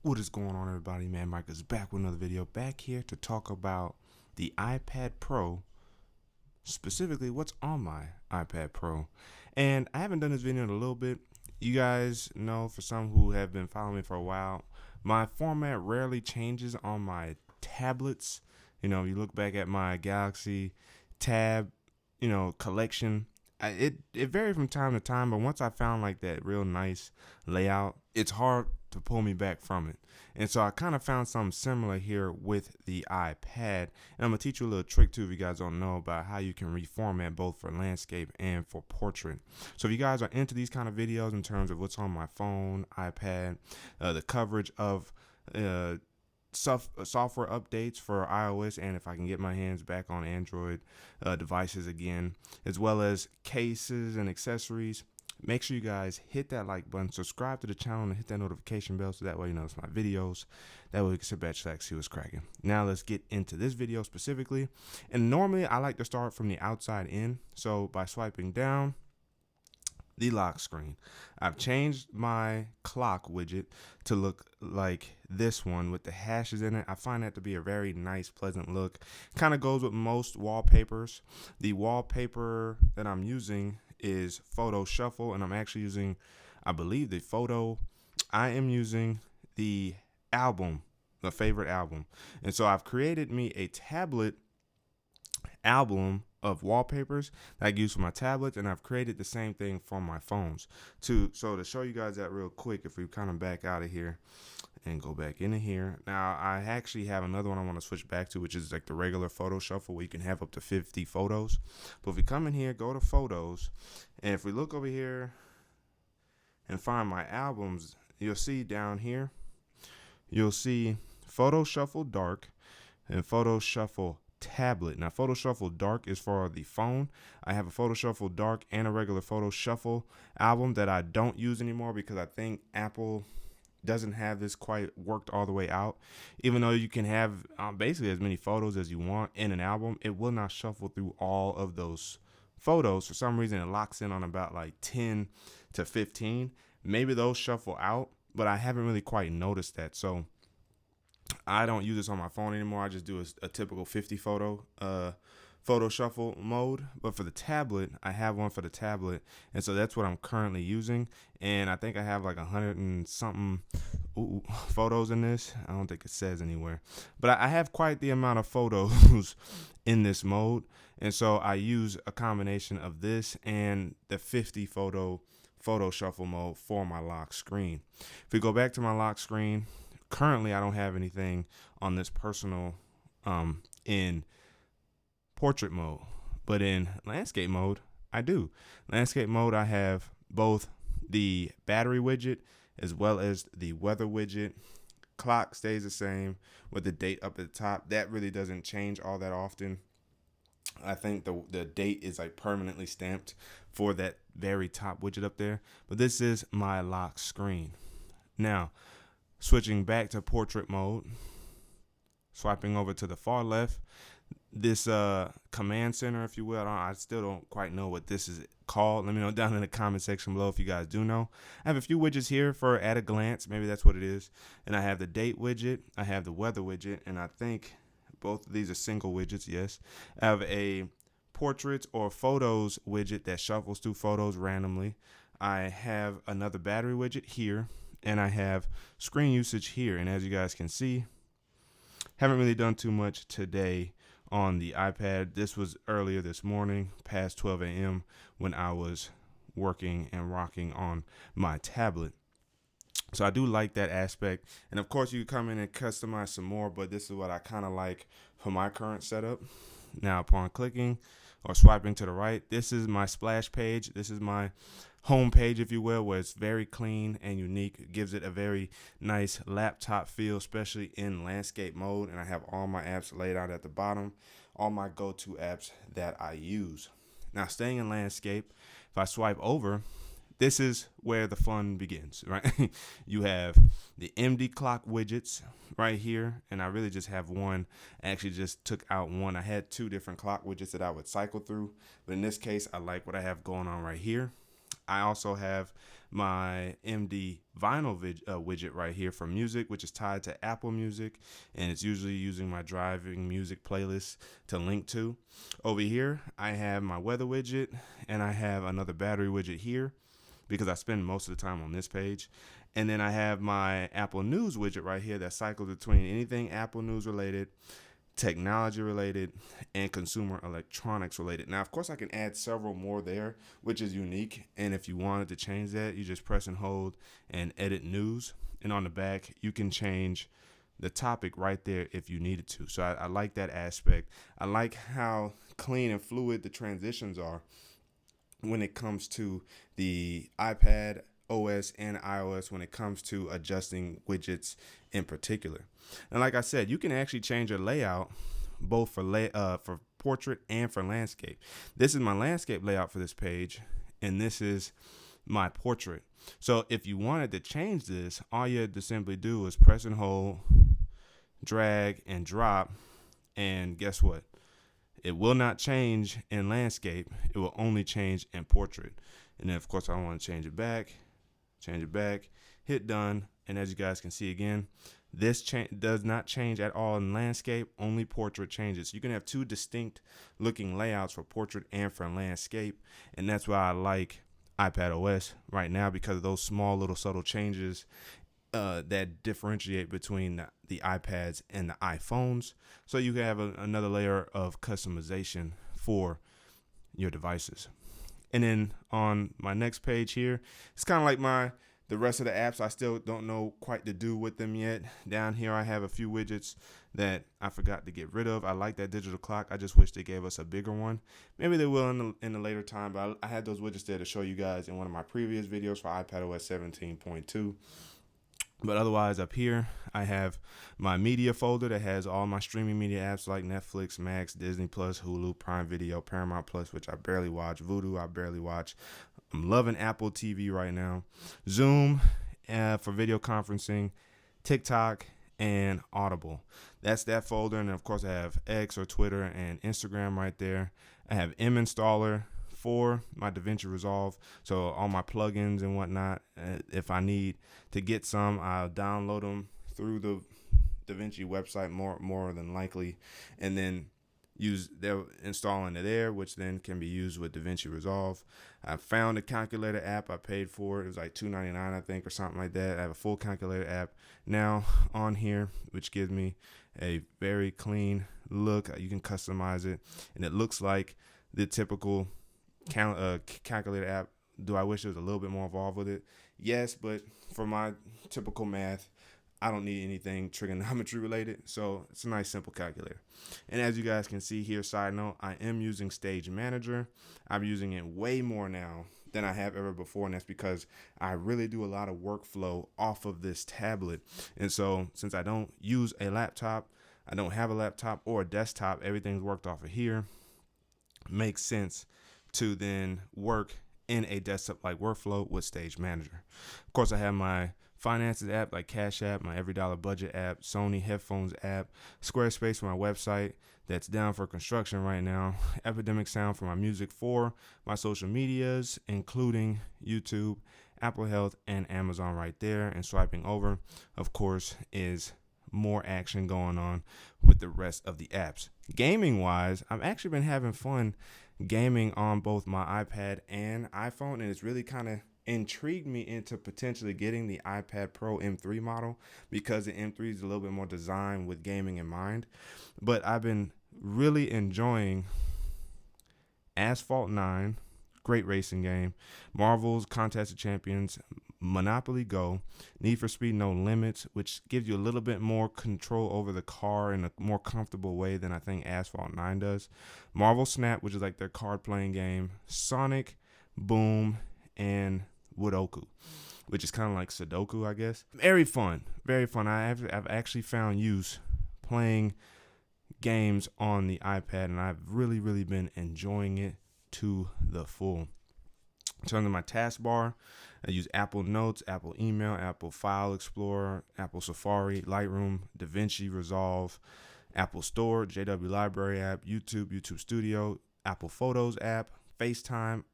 What is going on, everybody? Man, Micah's back with another video. Back here to talk about the iPad Pro, specifically what's on my iPad Pro. And I haven't done this video in a little bit. You guys know, for some who have been following me for a while, my format rarely changes on my tablets. You know, you look back at my Galaxy Tab, collection. It varied from time to time, but once I found like that real nice layout, it's hard to pull me back from it. And so I kind of found something similar here with the iPad. And I'm going to teach you a little trick too, if you guys don't know, about how you can reformat both for landscape and for portrait. So if you guys are into these kind of videos in terms of what's on my phone, iPad, the coverage of software updates for iOS, and if I can get my hands back on Android devices again, as well as cases and accessories, make sure you guys hit that like button, subscribe to the channel, and hit that notification bell so that way you notice my videos. That way we can sit back, relax, see what's cracking. Now let's get into this video specifically. And normally I like to start from the outside in, so by swiping down, the lock screen. I've changed my clock widget to look like this one with the hashes in it. I find that to be a very nice, pleasant look. Kind of goes with most wallpapers. The wallpaper that I'm using is Photo Shuffle, and I'm actually using, I believe, I am using the album, the favorite album. And so I've created me a tablet album of wallpapers that I use for my tablets, and I've created the same thing for my phones too. So to show you guys that real quick, if we kind of back out of here and go back into here, now I actually have another one I want to switch back to, which is like the regular photo shuffle where you can have up to 50 photos. But if we come in here, go to photos, and if we look over here and find my albums, you'll see down here, you'll see Photo Shuffle Dark and Photo Shuffle Tablet. Now, Photo Shuffle Dark is for the phone. I have a Photo Shuffle Dark and a regular Photo Shuffle album that I don't use anymore because I think Apple doesn't have this quite worked all the way out. Even though you can have basically as many photos as you want in an album, it will not shuffle through all of those photos. For some reason, it locks in on about like 10 to 15. Maybe those shuffle out, but I haven't really quite noticed that. So I don't use this on my phone anymore. I just do a typical 50 photo shuffle mode. But for the tablet, I have one for the tablet, and so that's what I'm currently using. And I think I have like 100 and something photos in this. I don't think it says anywhere, but I have quite the amount of photos in this mode. And so I use a combination of this and the 50 photo shuffle mode for my lock screen. If we go back to my lock screen, currently I don't have anything on this personal in portrait mode, but in landscape mode I do. Landscape mode, I have both the battery widget as well as the weather widget. Clock stays the same with the date up at the top. That really doesn't change all that often. I think the date is like permanently stamped for that very top widget up there. But this is my lock screen. Now, switching back to portrait mode, swiping over to the far left, this command center, if you will, I still don't quite know what this is called. Let me know down in the comment section below if you guys do know. I have a few widgets here for at a glance. Maybe that's what it is. And I have the date widget. I have the weather widget. And I think both of these are single widgets, yes. I have a portraits or photos widget that shuffles through photos randomly. I have another battery widget here. And I have screen usage here. And as you guys can see, haven't really done too much today on the iPad. This was earlier this morning, past 12 a.m. when I was working and rocking on my tablet. So I do like that aspect. And of course, you can come in and customize some more, but this is what I kind of like for my current setup. Now, upon clicking or swiping to the right, this is my splash page. This is my home page, if you will, where it's very clean and unique. It gives it a very nice laptop feel, especially in landscape mode. And I have all my apps laid out at the bottom, all my go-to apps that I use. Now, staying in landscape, if I swipe over, this is where the fun begins, right? You have the MD clock widgets right here, and I really just have one. I actually just took out one. I had two different clock widgets that I would cycle through, but in this case, I like what I have going on right here. I also have my MD vinyl widget right here for music, which is tied to Apple Music, and it's usually using my driving music playlist to link to. Over here, I have my weather widget, and I have another battery widget here because I spend most of the time on this page. And then I have my Apple News widget right here that cycles between anything Apple News related, technology related, and consumer electronics related. Now, of course, I can add several more there, which is unique. And if you wanted to change that, you just press and hold and edit news. And on the back, you can change the topic right there if you needed to. So I like that aspect. I like how clean and fluid the transitions are when it comes to the iPad OS and iOS when it comes to adjusting widgets in particular. And like I said, you can actually change your layout both for portrait and for landscape. This is my landscape layout for this page, and this is my portrait. So if you wanted to change this, all you had to simply do is press and hold, drag and drop, and guess what? It will not change in landscape. It will only change in portrait. And then of course I want to change it back, hit done. And as you guys can see again, this does not change at all in landscape, only portrait changes. You can have two distinct looking layouts for portrait and for landscape. And that's why I like iPad OS right now, because of those small little subtle changes that differentiate between the iPads and the iPhones. So you can have another layer of customization for your devices. And then on my next page here, it's kind of like the rest of the apps. I still don't know quite to do with them yet. Down here, I have a few widgets that I forgot to get rid of. I like that digital clock. I just wish they gave us a bigger one. Maybe they will in the later time, but I had those widgets there to show you guys in one of my previous videos for iPadOS 17.2. But otherwise, up here, I have my media folder that has all my streaming media apps like Netflix, Max, Disney Plus, Hulu, Prime Video, Paramount Plus, which I barely watch, Vudu, I barely watch. I'm loving Apple TV right now. Zoom for video conferencing, TikTok, and Audible. That's that folder. And of course, I have X or Twitter and Instagram right there. I have M Installer for my DaVinci Resolve, so all my plugins and whatnot. If I need to get some, I'll download them through the DaVinci website more than likely, and then they'll install into there, which then can be used with DaVinci Resolve. I found a calculator app. I paid for it. It was like $2.99, I think, or something like that. I have a full calculator app now on here, which gives me a very clean look. You can customize it, and it looks like the typical calculator app. Do I wish there was a little bit more involved with it? Yes, but for my typical math, I don't need anything trigonometry related, so it's a nice simple calculator. And as you guys can see here, side note, I am using Stage Manager. I'm using it way more now than I have ever before, and that's because I really do a lot of workflow off of this tablet. And so since I don't use a laptop, I don't have a laptop or a desktop, everything's worked off of here. Makes sense to then work in a desktop-like workflow with Stage Manager. Of course, I have my finances app like Cash App, my Every Dollar Budget app, Sony Headphones app, Squarespace for my website that's down for construction right now, Epidemic Sound for my music, for my social medias, including YouTube, Apple Health, and Amazon right there. And swiping over, of course, is more action going on with the rest of the apps. Gaming wise, I've actually been having fun gaming on both my iPad and iPhone, and it's really kind of intrigued me into potentially getting the iPad Pro M3 model, because the M3 is a little bit more designed with gaming in mind. But I've been really enjoying Asphalt 9, great racing game, Marvel's Contest of Champions, Monopoly Go, Need for Speed No Limits, which gives you a little bit more control over the car in a more comfortable way than I think Asphalt 9 does, Marvel Snap, which is like their card playing game, Sonic Boom, and Woodoku, which is kind of like Sudoku, I guess. Very fun, very fun. I've actually found use playing games on the iPad, and I've really been enjoying it to the full. In terms of my taskbar, I use Apple Notes, Apple Email, Apple File Explorer, Apple Safari, Lightroom, DaVinci Resolve, Apple Store, JW Library app, YouTube Studio, Apple Photos app, FaceTime,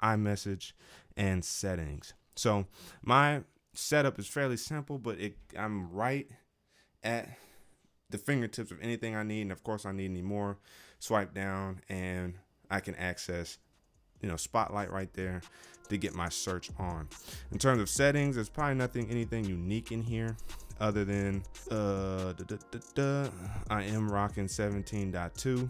iMessage, and settings. So my setup is fairly simple, but I'm right at the fingertips of anything I need. And of course I need any more, swipe down and I can access, Spotlight right there to get my search on. In terms of settings, there's probably anything unique in here other than I am rocking 17.2.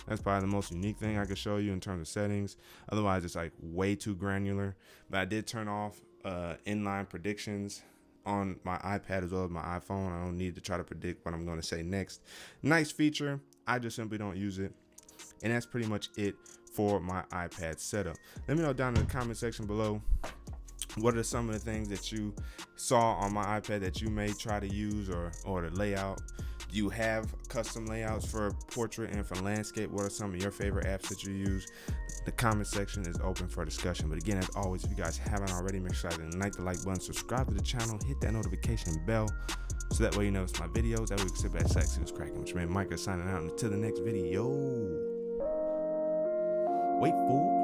That's probably the most unique thing I could show you in terms of settings. Otherwise, it's like way too granular. But I did turn off inline predictions on my iPad as well as my iPhone. I don't need to try to predict what I'm going to say next. Nice feature. I just simply don't use it. And that's pretty much it for my iPad setup. Let me know down in the comment section below, what are some of the things that you saw on my iPad that you may try to use, or the layout. Do you have custom layouts for portrait and for landscape? What are some of your favorite apps that you use? The comment section is open for discussion. But again, as always, if you guys haven't already, make sure to hit the like button, subscribe to the channel, hit that notification bell, so that way you notice my videos. That way we can sit back, see what's cracking. Which means Micah signing out. Until the next video. Wait for